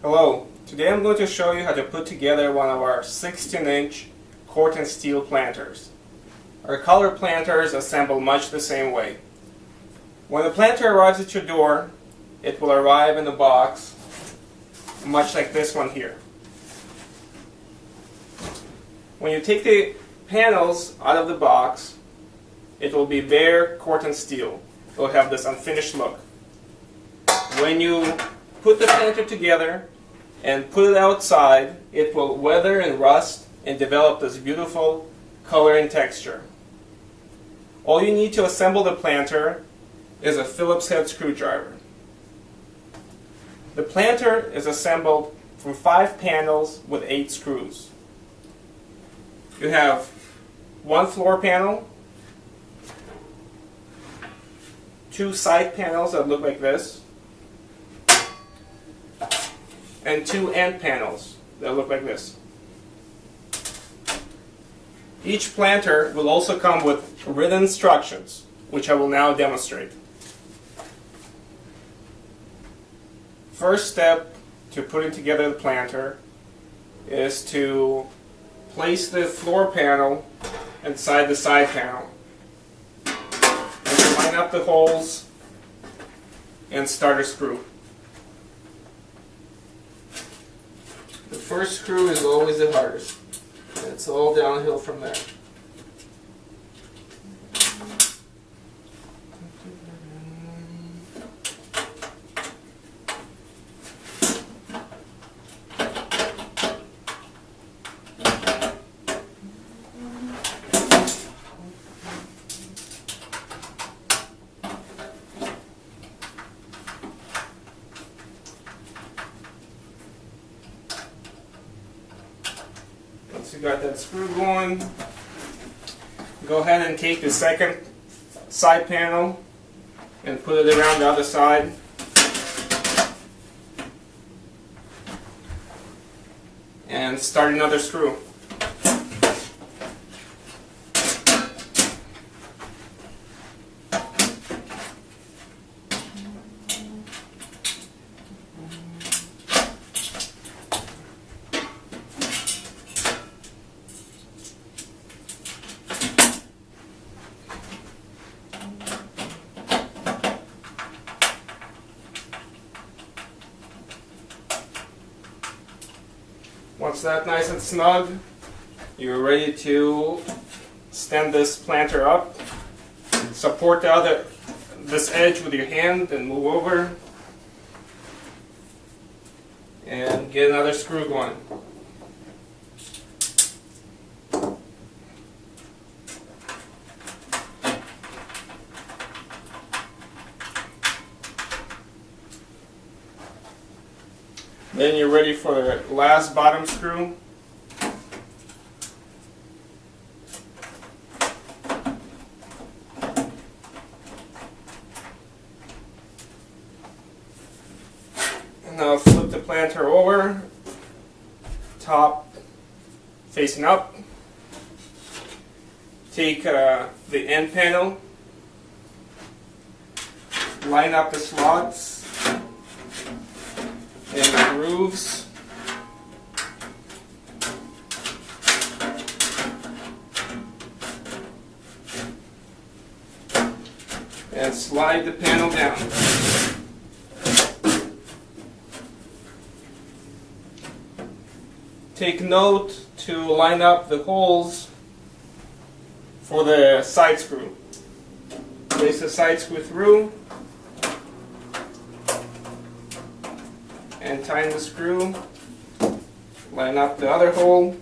Hello, today I'm going to show you how to put together one of our 16-inch Corten steel planters. Our color planters assemble much the same way. When the planter arrives at your door, it will arrive in a box much like this one here. When you take the panels out of the box, it will be bare Corten steel. It will have this unfinished look. When you put the planter together and put it outside, it will weather and rust and develop this beautiful color and texture. All you need to assemble the planter is a Phillips head screwdriver. The planter is assembled from 5 panels with 8 screws. You have one floor panel, 2 side panels that look like this, and 2 end panels that look like this. Each planter will also come with written instructions, which I will now demonstrate. First step to putting together the planter is to place the floor panel inside the side panel. And line up the holes and start a screw. The first screw is always the hardest. It's all downhill from there. Once you got that screw going, go ahead and take the second side panel and put it around the other side. And start another screw. Once that's nice and snug, you're ready to stand this planter up. Support this edge with your hand and move over. And get another screw going. Then you're ready for the last bottom screw. And now flip the planter over, top facing up. Take the end panel, line up the slots and the grooves. And slide the panel down. Take note to line up the holes for the side screw. Place the side screw through and tighten the screw, line up the other hole,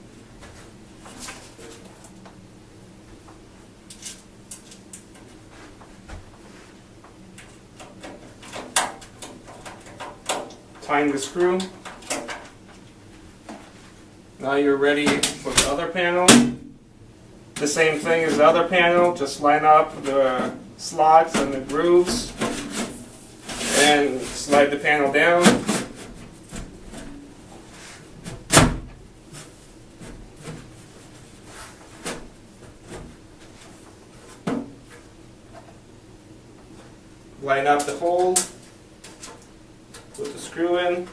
tighten the screw. Now you're ready for the other panel. The same thing as the other panel, just line up the slots and the grooves and slide the panel down. Line up the hole, put the screw in,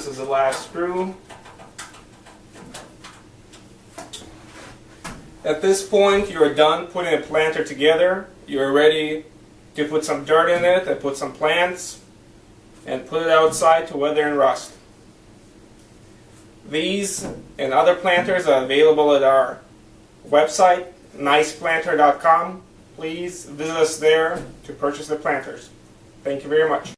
This is the last screw. At this point, you're done putting a planter together. You're ready to put some dirt in it and put some plants and put it outside to weather and rust. These and other planters are available at our website, niceplanter.com. Please visit us there to purchase the planters. Thank you very much.